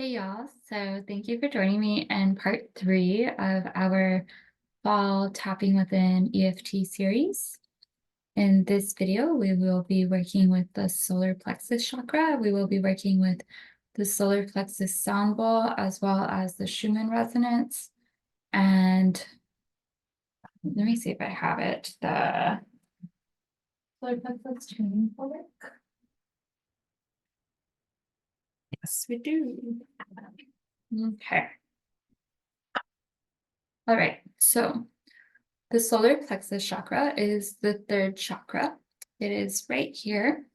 Hey y'all, so thank you for joining me in part 3 of our fall tapping within EFT series. In this video, we will be working with the solar plexus chakra. We will be working with the solar plexus sound bowl as well as the Schumann resonance. And let me see if I have it, the solar plexus tuning fork. Yes, we do. Okay. All right, so the solar plexus chakra is the third chakra. It is right here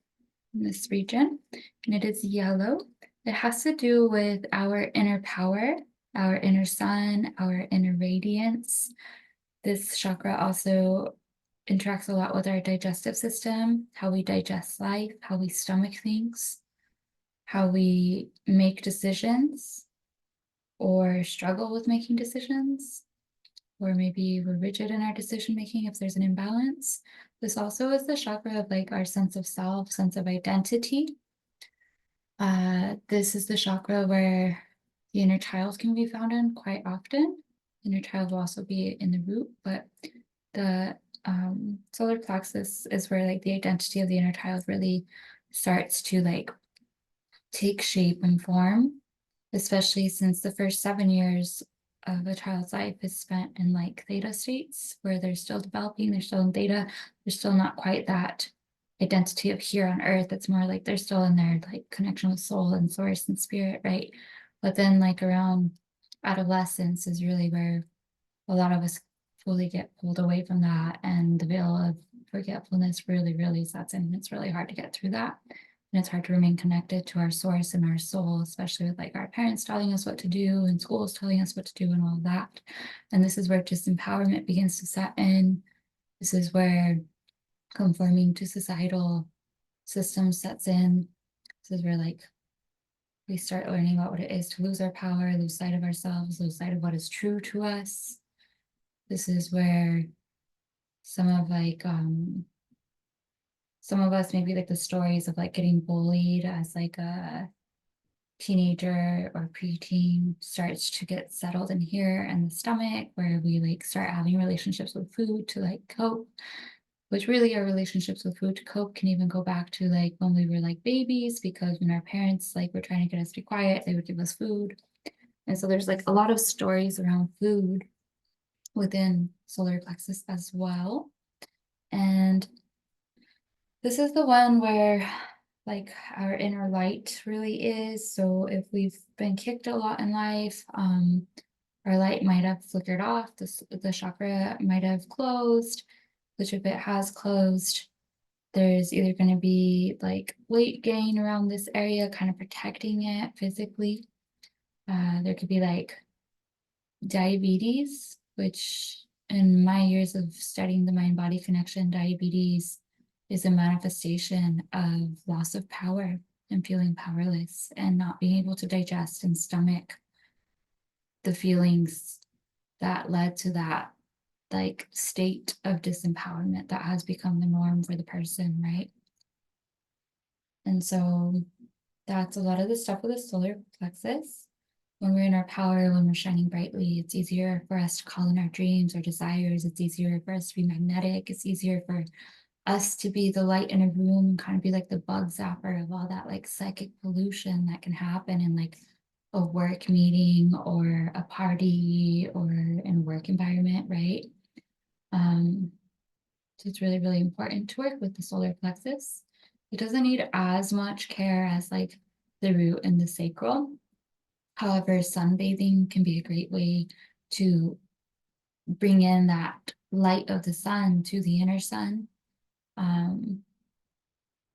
in this region, and it is yellow. It has to do with our inner power, our inner sun, our inner radiance. This chakra also interacts a lot with our digestive system, how we digest life, how we stomach things, how we make decisions or struggle with making decisions, or maybe we're rigid in our decision making if there's an imbalance. This also is the chakra of like our sense of self, sense of identity. This is the chakra where the inner child can be found in quite often. Inner child will also be in the root, but the solar plexus is where like the identity of the inner child really starts to like take shape and form, especially since the first 7 years of a child's life is spent in like theta states where they're still developing, they're still in theta, they're still not quite that identity of here on earth. It's more like they're still in their like connection with soul and source and spirit, right? But then like around adolescence is really where a lot of us fully get pulled away from that, and the veil of forgetfulness really sets in, and it's really hard to get through that. And it's hard to remain connected to our source and our soul, especially with like our parents telling us what to do and schools telling us what to do and all of that. And this is where disempowerment begins to set in. This is where conforming to societal systems sets in. This is where like we start learning about what it is to lose our power, lose sight of ourselves, lose sight of what is true to us. This is where some of us, maybe like the stories of like getting bullied as like a teenager or preteen starts to get settled in here in the stomach, where we like start having relationships with food to like cope, which really our relationships with food to cope can even go back to like when we were like babies, because when our parents like were trying to get us to be quiet, they would give us food. And so there's like a lot of stories around food within solar plexus as well. And this is the one where like our inner light really is. So if we've been kicked a lot in life, our light might have flickered off, the chakra might have closed, which if it has closed, there's either going to be like weight gain around this area, kind of protecting it physically. There could be like diabetes, which in my years of studying the mind-body connection, diabetes is a manifestation of loss of power and feeling powerless and not being able to digest and stomach the feelings that led to that like state of disempowerment that has become the norm for the person, right? And so that's a lot of the stuff with the solar plexus. When we're in our power, when we're shining brightly, it's easier for us to call in our dreams, our desires. It's easier for us to be magnetic. It's easier for us to be the light in a room and kind of be like the bug zapper of all that like psychic pollution that can happen in like a work meeting or a party or in a work environment, right? So it's really important to work with the solar plexus. It doesn't need as much care as like the root and the sacral. However, sunbathing can be a great way to bring in that light of the sun to the inner sun.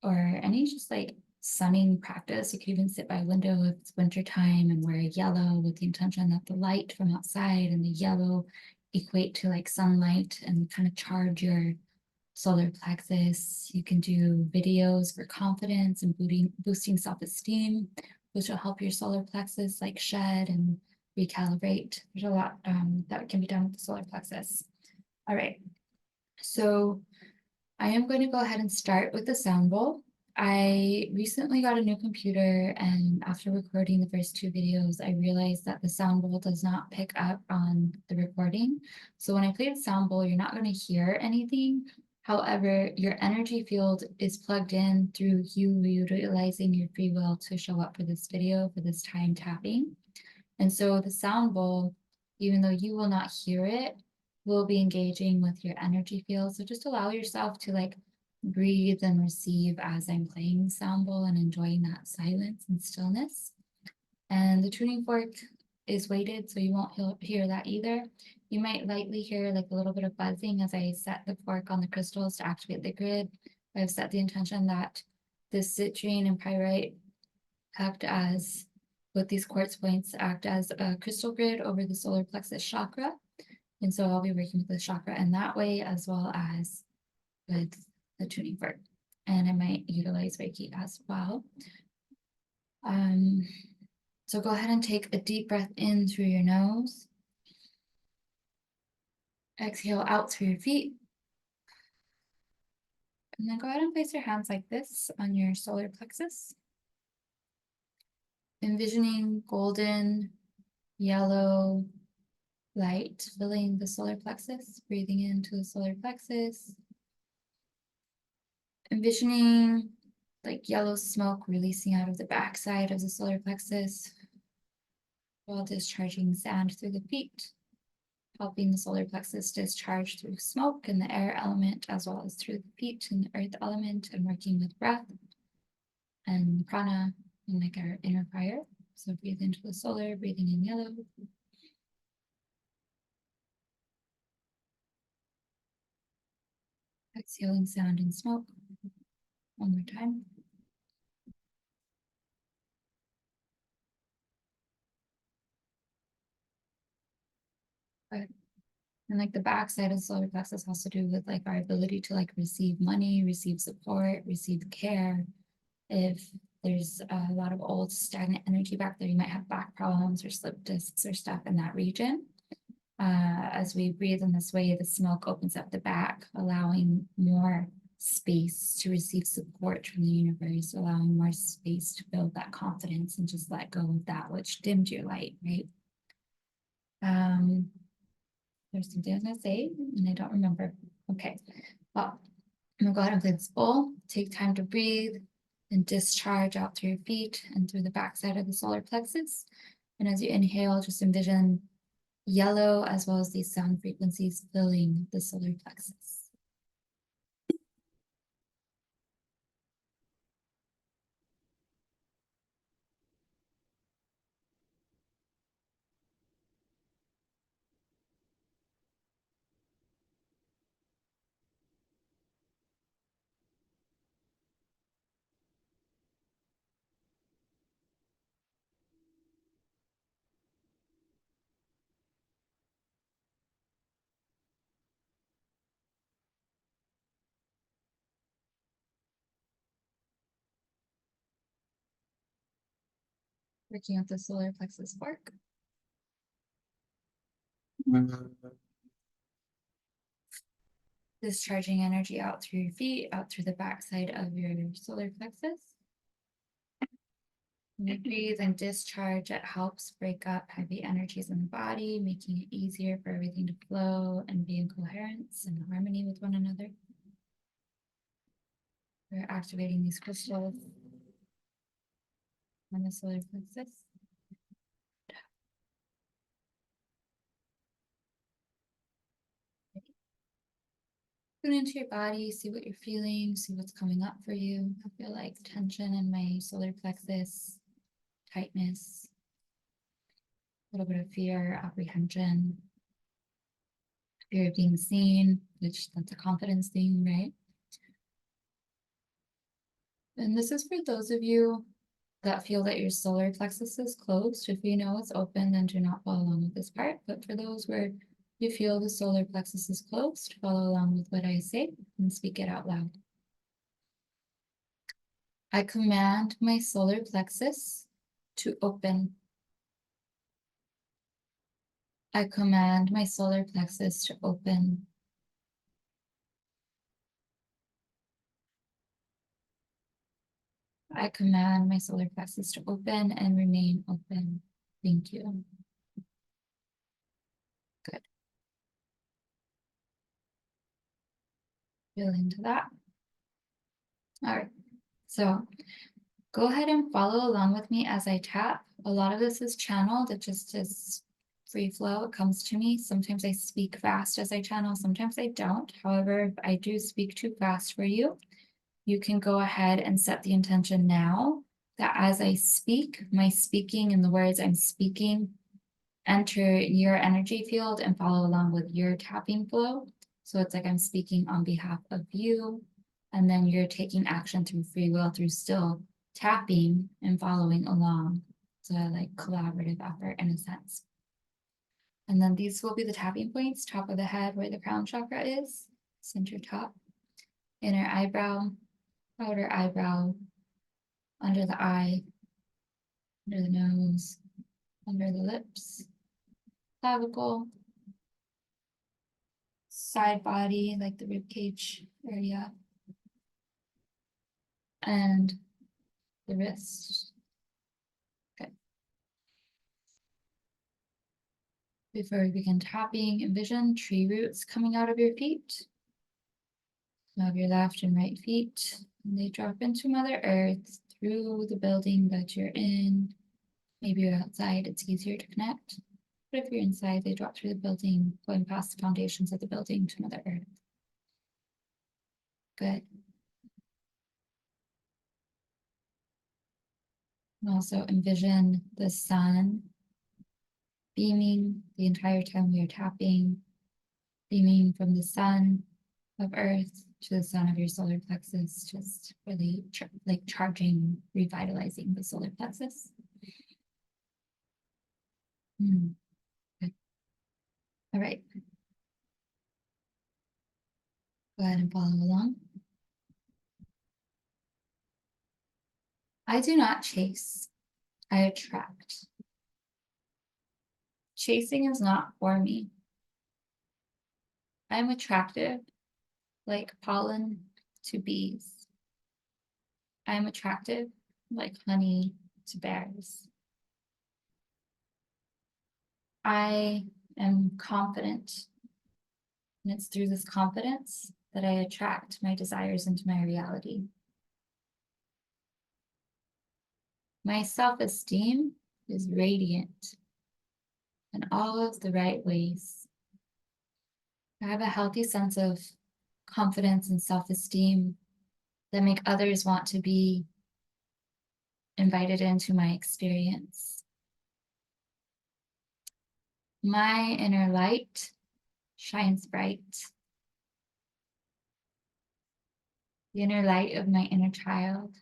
Or any just like sunning practice. You could even sit by a window if it's winter time and wear yellow with the intention that the light from outside and the yellow equate to like sunlight and kind of charge your solar plexus. You can do videos for confidence and boosting self-esteem, which will help your solar plexus like shed and recalibrate. There's a lot that can be done with the solar plexus. All right, so I am going to go ahead and start with the sound bowl. I recently got a new computer, and after recording the first two videos, I realized that the sound bowl does not pick up on the recording. So when I play the sound bowl, you're not going to hear anything. However, your energy field is plugged in through you utilizing your free will to show up for this video, for this time tapping. And so the sound bowl, even though you will not hear it, will be engaging with your energy field. So just allow yourself to like breathe and receive as I'm playing the sound bowl and enjoying that silence and stillness. And the tuning fork is weighted, so you won't hear that either. You might lightly hear like a little bit of buzzing as I set the fork on the crystals to activate the grid. I've set the intention that this citrine and pyrite act as, with these quartz points, act as a crystal grid over the solar plexus chakra. And so I'll be working with the chakra in that way, as well as with the tuning fork. And I might utilize Reiki as well. So go ahead and take a deep breath in through your nose. Exhale out through your feet. And then go ahead and place your hands like this on your solar plexus. Envisioning golden, yellow light filling the solar plexus, breathing into the solar plexus. Envisioning like yellow smoke releasing out of the backside of the solar plexus while discharging sand through the feet, helping the solar plexus discharge through smoke and the air element, as well as through the feet and the earth element, and working with breath and prana and like our inner fire. So breathe into the solar, breathing in yellow. Exhaling sound and smoke. One more time. Good. And like the backside of the solar plexus has to do with like our ability to like receive money, receive support, receive care. If there's a lot of old stagnant energy back there, you might have back problems or slip discs or stuff in that region. As we breathe in this way, the smoke opens up the back, allowing more space to receive support from the universe, allowing more space to build that confidence and just let go of that which dimmed your light, right? There's something I was gonna say and I don't remember. Okay, well, I'm gonna go ahead and play this bowl. Take time to breathe and discharge out through your feet and through the backside of the solar plexus. And as you inhale, just envision yellow as well as these sound frequencies filling the solar plexus. Working with the solar plexus fork. Discharging energy out through your feet, out through the backside of your solar plexus. When you breathe and discharge, it helps break up heavy energies in the body, making it easier for everything to flow and be in coherence and harmony with one another. We're activating these crystals on the solar plexus. Tune into your body, see what you're feeling, see what's coming up for you. I feel like tension in my solar plexus, tightness, a little bit of fear, apprehension, fear of being seen, which that's a confidence thing, right? And this is for those of you that feel that your solar plexus is closed. If you know it's open, then do not follow along with this part. But for those where you feel the solar plexus is closed, follow along with what I say and speak it out loud. I command my solar plexus to open. I command my solar plexus to open. I command my solar plexus to open and remain open. Thank you. Good. Feel into that. All right. So go ahead and follow along with me as I tap. A lot of this is channeled. It just is free flow. It comes to me. Sometimes I speak fast as I channel. Sometimes I don't. However, if I do speak too fast for you, you can go ahead and set the intention now that as I speak, my speaking and the words I'm speaking enter your energy field and follow along with your tapping flow. So it's like I'm speaking on behalf of you, and then you're taking action through free will, through still tapping and following along. So like collaborative effort in a sense. And then these will be the tapping points: top of the head where the crown chakra is, center top, inner eyebrow, outer eyebrow, under the eye, under the nose, under the lips, clavicle, side body, like the rib cage area, and the wrist. Okay. Before we begin tapping, envision tree roots coming out of your feet, of your left and right feet. And they drop into Mother Earth through the building that you're in. Maybe you're outside, it's easier to connect. But if you're inside, they drop through the building, going past the foundations of the building to Mother Earth. Good. And also envision the sun beaming the entire time we are tapping, beaming from the sun of Earth to the sun of your solar plexus, just really like charging, revitalizing the solar plexus. Okay. All right. Go ahead and follow along. I do not chase, I attract. Chasing is not for me. I am attractive, like pollen to bees. I am attractive, like honey to bears. I am confident, and it's through this confidence that I attract my desires into my reality. My self-esteem is radiant in all of the right ways. I have a healthy sense of confidence and self-esteem that make others want to be invited into my experience. My inner light shines bright. The inner light of my inner child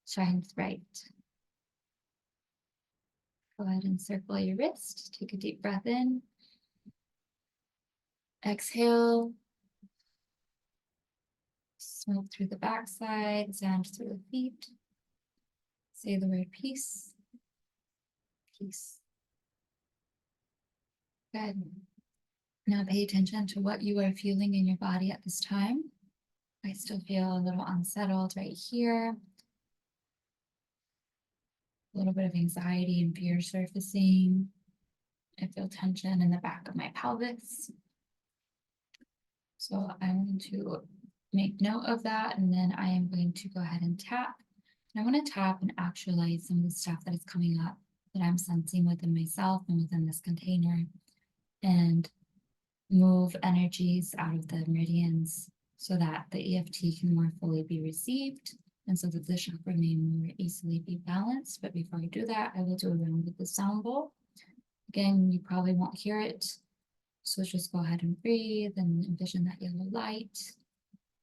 shines bright. Go ahead and circle your wrist. Take a deep breath in. Exhale. Smoke through the backside, sand through the feet. Say the word peace. Peace. Good. Now pay attention to what you are feeling in your body at this time. I still feel a little unsettled right here. A little bit of anxiety and fear surfacing. I feel tension in the back of my pelvis. So I'm going to make note of that, and then I am going to go ahead and tap. And I want to tap and actualize some of the stuff that is coming up that I'm sensing within myself and within this container, and move energies out of the meridians so that the EFT can more fully be received and so that the chakra may more easily be balanced. But before I do that, I will do a round with the sound bowl. Again, you probably won't hear it, so just go ahead and breathe and envision that yellow light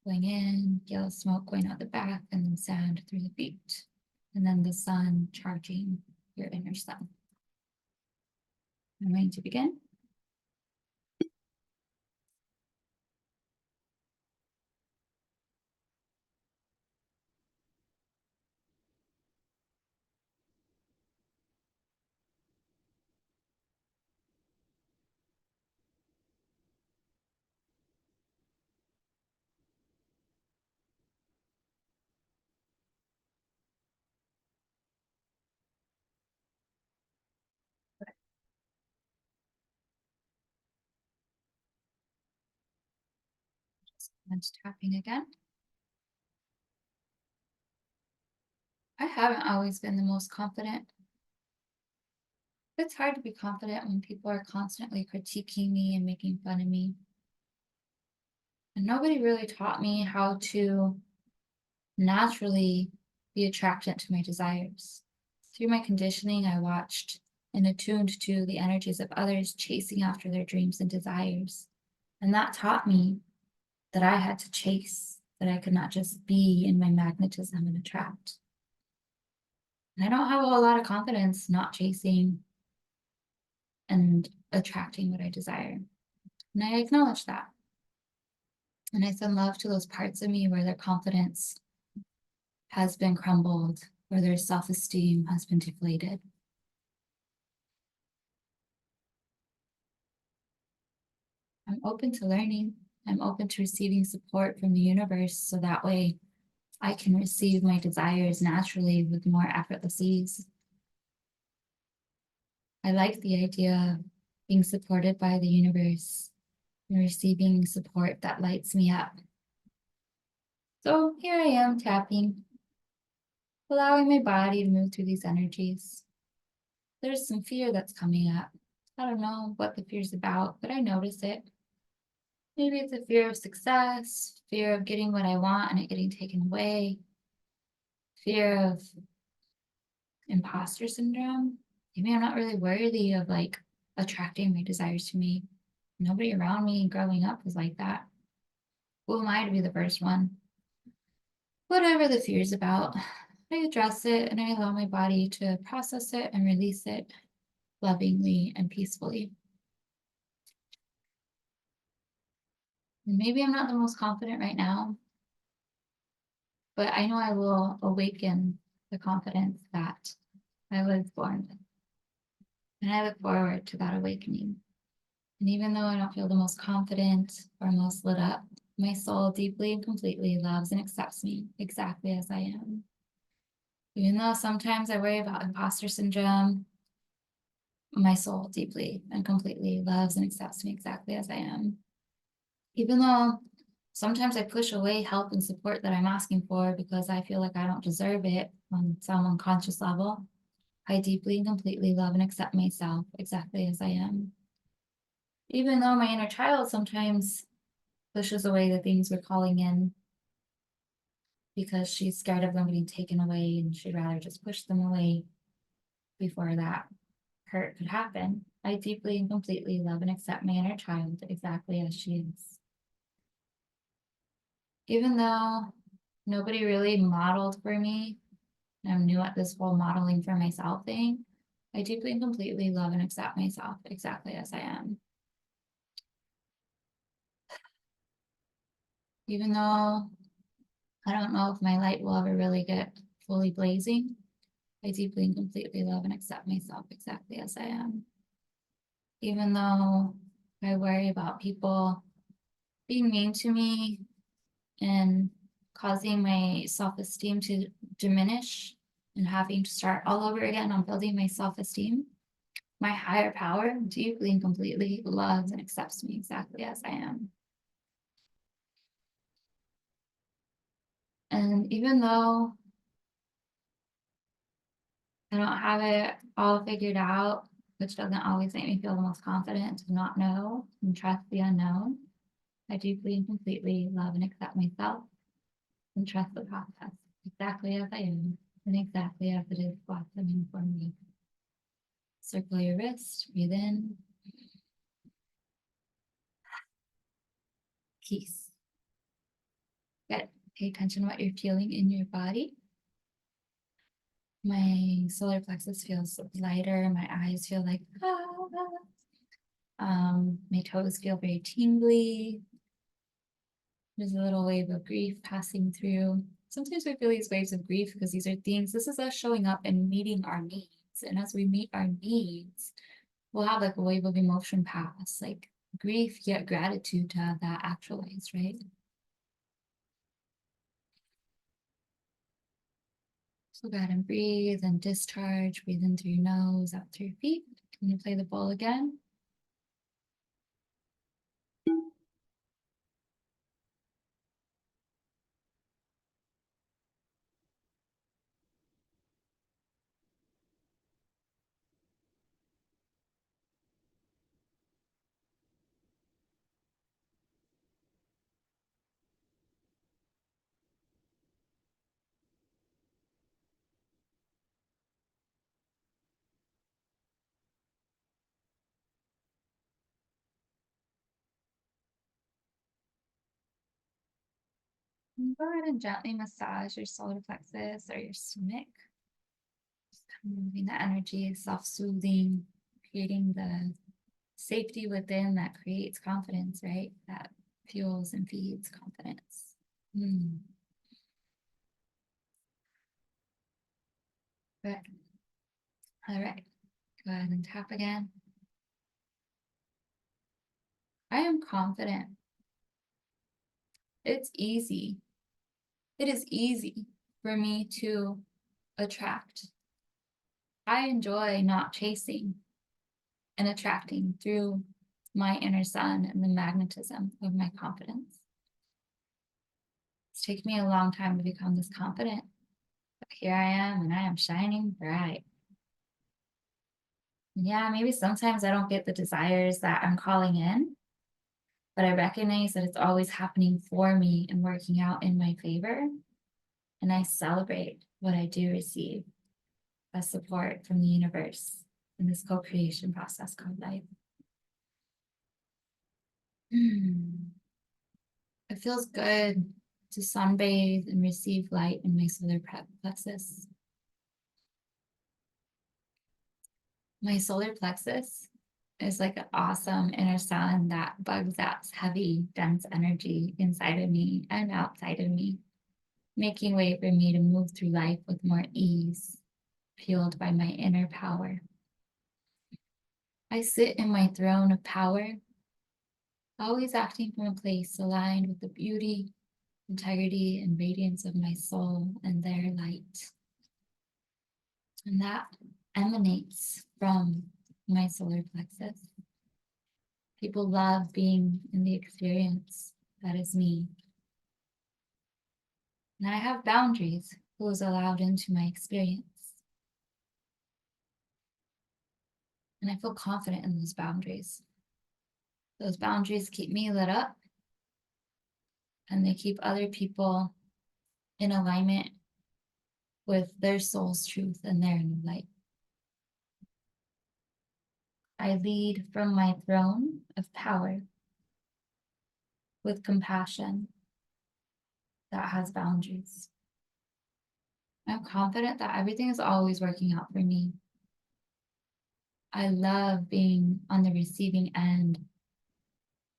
going in, yellow smoke going out the back, and then sand through the feet, and then the sun charging your inner sun. I'm going to begin. And tapping again. I haven't always been the most confident. It's hard to be confident when people are constantly critiquing me and making fun of me. And nobody really taught me how to naturally be attracted to my desires. Through my conditioning, I watched and attuned to the energies of others chasing after their dreams and desires. And that taught me that I had to chase, that I could not just be in my magnetism and attract. And I don't have a whole lot of confidence not chasing and attracting what I desire. And I acknowledge that. And I send love to those parts of me where their confidence has been crumbled, where their self esteem has been deflated. I'm open to learning. I'm open to receiving support from the universe so that way I can receive my desires naturally with more effortless ease. I like the idea of being supported by the universe and receiving support that lights me up. So here I am tapping, allowing my body to move through these energies. There's some fear that's coming up. I don't know what the fear's about, but I notice it. Maybe it's a fear of success, fear of getting what I want and it getting taken away, fear of imposter syndrome. Maybe I'm not really worthy of like attracting my desires to me. Nobody around me growing up was like that. Who am I to be the first one? Whatever the fear is about, I address it and I allow my body to process it and release it lovingly and peacefully. And maybe I'm not the most confident right now, but I know I will awaken the confidence that I was born with. And I look forward to that awakening. And even though I don't feel the most confident or most lit up, my soul deeply and completely loves and accepts me exactly as I am. Even though sometimes I worry about imposter syndrome, my soul deeply and completely loves and accepts me exactly as I am. Even though sometimes I push away help and support that I'm asking for because I feel like I don't deserve it on some unconscious level, I deeply and completely love and accept myself exactly as I am. Even though my inner child sometimes pushes away the things we're calling in because she's scared of them being taken away and she'd rather just push them away before that hurt could happen. I deeply and completely love and accept my inner child exactly as she is. Even though nobody really modeled for me, and I'm new at this whole modeling for myself thing, I deeply and completely love and accept myself exactly as I am. Even though I don't know if my light will ever really get fully blazing, I deeply and completely love and accept myself exactly as I am. Even though I worry about people being mean to me and causing my self-esteem to diminish and having to start all over again on building my self-esteem, my higher power deeply and completely loves and accepts me exactly as I am. And even though I don't have it all figured out, which doesn't always make me feel the most confident to not know and trust the unknown, I deeply and completely love and accept myself and trust the process exactly as I am and exactly as it is blossoming for me. Circle your wrist, breathe in, peace. Good. Pay attention to what you're feeling in your body. My solar plexus feels lighter. My eyes feel like, my toes feel very tingly. There's a little wave of grief passing through. Sometimes we feel these waves of grief because these are things, this is us showing up and meeting our needs. And as we meet our needs, we'll have like a wave of emotion pass, like grief yet gratitude to have that actualized, right? So go ahead and breathe and discharge. Breathe in through your nose, out through your feet. I'm going to play the bowl again. And go ahead and gently massage your solar plexus or your stomach. Just kind of moving the energy, self-soothing, creating the safety within that creates confidence, right? That fuels and feeds confidence. Mm. Good. All right. Go ahead and tap again. I am confident. It's easy. It is easy for me to attract. I enjoy not chasing and attracting through my inner sun and the magnetism of my confidence. It's taken me a long time to become this confident, but here I am and I am shining bright. Yeah, maybe sometimes I don't get the desires that I'm calling in, but I recognize that it's always happening for me and working out in my favor. And I celebrate what I do receive as support from the universe in this co creation process called life. It feels good to sunbathe and receive light in my solar plexus. My solar plexus is like an awesome inner sun that bugs out heavy, dense energy inside of me and outside of me, making way for me to move through life with more ease, fueled by my inner power. I sit in my throne of power, always acting from a place aligned with the beauty, integrity, and radiance of my soul and their light. And that emanates from my solar plexus. People love being in the experience that is me. And I have boundaries who is allowed into my experience. And I feel confident in those boundaries. Those boundaries keep me lit up and they keep other people in alignment with their soul's truth and their inner light. I lead from my throne of power with compassion that has boundaries. I'm confident that everything is always working out for me. I love being on the receiving end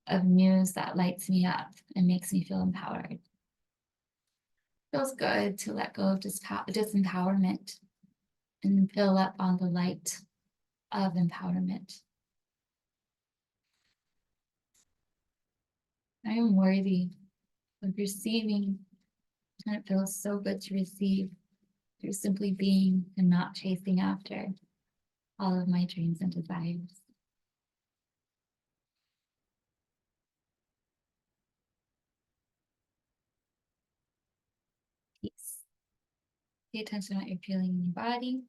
of news that lights me up and makes me feel empowered. It feels good to let go of disempowerment and fill up on the light of empowerment. I am worthy of receiving, and it feels so good to receive through simply being and not chasing after all of my dreams and desires. Peace. Pay attention to what you're feeling in your body.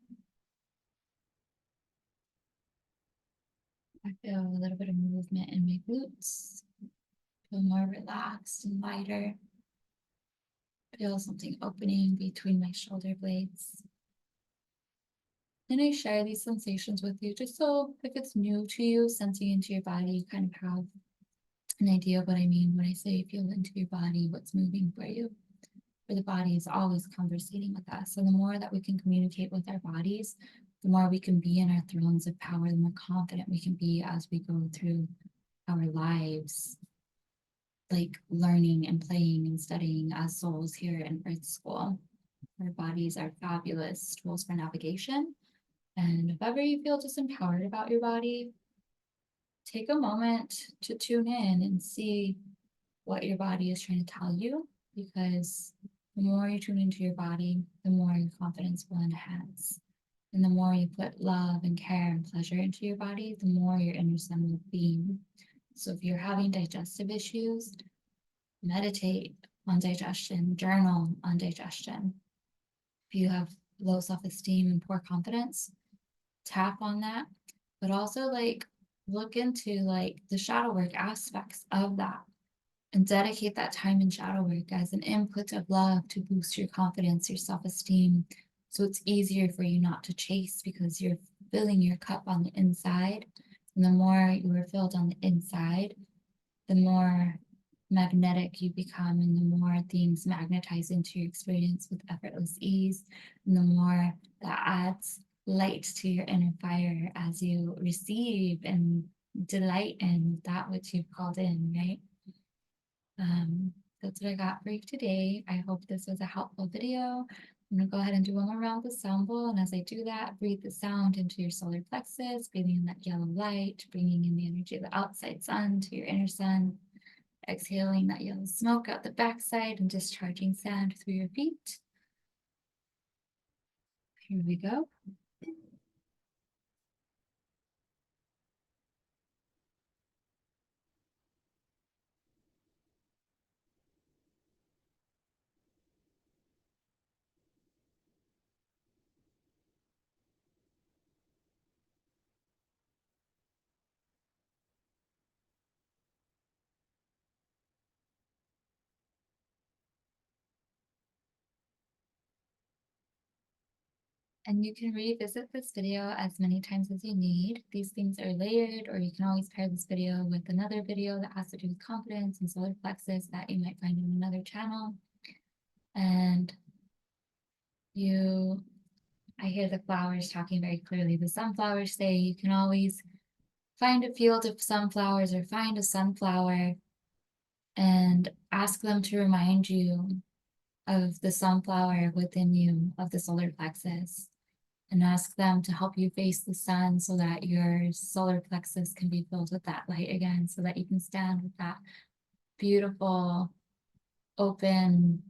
I feel a little bit of movement in my glutes. Feel more relaxed and lighter. Feel something opening between my shoulder blades. And I share these sensations with you just so if it's new to you, sensing into your body, you kind of have an idea of what I mean when I say feel into your body, what's moving for you. For the body is always conversating with us. So the more that we can communicate with our bodies, the more we can be in our thrones of power, the more confident we can be as we go through our lives, like learning and playing and studying as souls here in Earth School. Our bodies are fabulous tools for navigation. And if ever you feel disempowered about your body, take a moment to tune in and see what your body is trying to tell you, because the more you tune into your body, the more your confidence will enhance. And the more you put love and care and pleasure into your body, the more your inner sun will beam. So if you're having digestive issues, meditate on digestion, journal on digestion. If you have low self-esteem and poor confidence, tap on that, but also like look into like the shadow work aspects of that and dedicate that time in shadow work as an input of love to boost your confidence, your self-esteem. So it's easier for you not to chase because you're filling your cup on the inside. And the more you are filled on the inside, the more magnetic you become, and the more things magnetize into your experience with effortless ease, and the more that adds light to your inner fire as you receive and delight in that which you've called in, right? That's what I got for you today. I hope this was a helpful video. I'm gonna go ahead and do one more round with the sound bowl. And as I do that, breathe the sound into your solar plexus, breathing in that yellow light, bringing in the energy of the outside sun to your inner sun, exhaling that yellow smoke out the backside and discharging sand through your feet. Here we go. And you can revisit this video as many times as you need. These things are layered, or you can always pair this video with another video that has to do with confidence and solar plexus that you might find in another channel. And I hear the flowers talking very clearly. The sunflowers say you can always find a field of sunflowers or find a sunflower and ask them to remind you of the sunflower within you, of the solar plexus, and ask them to help you face the sun so that your solar plexus can be filled with that light again, so that you can stand with that beautiful open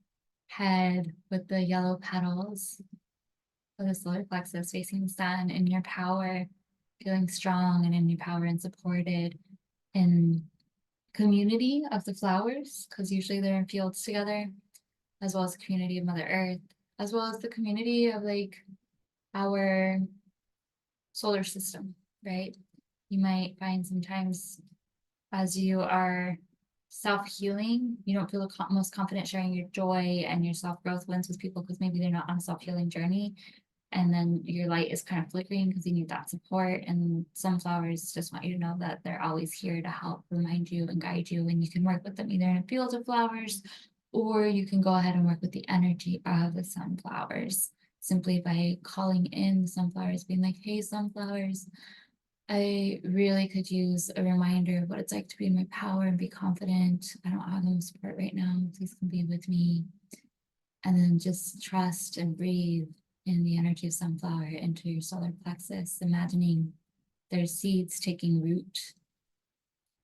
head with the yellow petals of the solar plexus facing the sun in your power, feeling strong and in your power and supported in community of the flowers, because usually they're in fields together, as well as the community of Mother Earth, as well as the community of like our solar system, right? You might find sometimes as you are self-healing, you don't feel the most confident sharing your joy and your self-growth wins with people because maybe they're not on a self-healing journey. And then your light is kind of flickering because you need that support. And sunflowers just want you to know that they're always here to help remind you and guide you. And you can work with them either in a field of flowers, or you can go ahead and work with the energy of the sunflowers simply by calling in the sunflowers, being like, hey, sunflowers, I really could use a reminder of what it's like to be in my power and be confident. I don't have them support right now. Please come be with me. And then just trust and breathe in the energy of sunflower into your solar plexus, imagining there's seeds taking root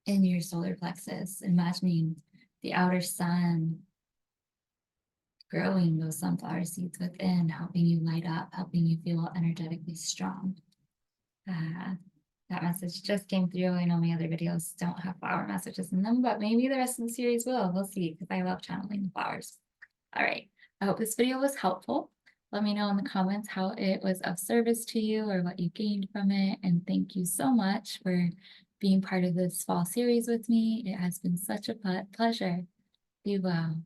in your solar plexus, imagining the outer sun growing those sunflower seeds within, helping you light up, helping you feel energetically strong. That message just came through. I know my other videos don't have flower messages in them, but maybe the rest of the series will. We'll see, because I love channeling the flowers. All right. I hope this video was helpful. Let me know in the comments how it was of service to you or what you gained from it. And thank you so much for being part of this fall series with me. It has been such a pleasure. Be well.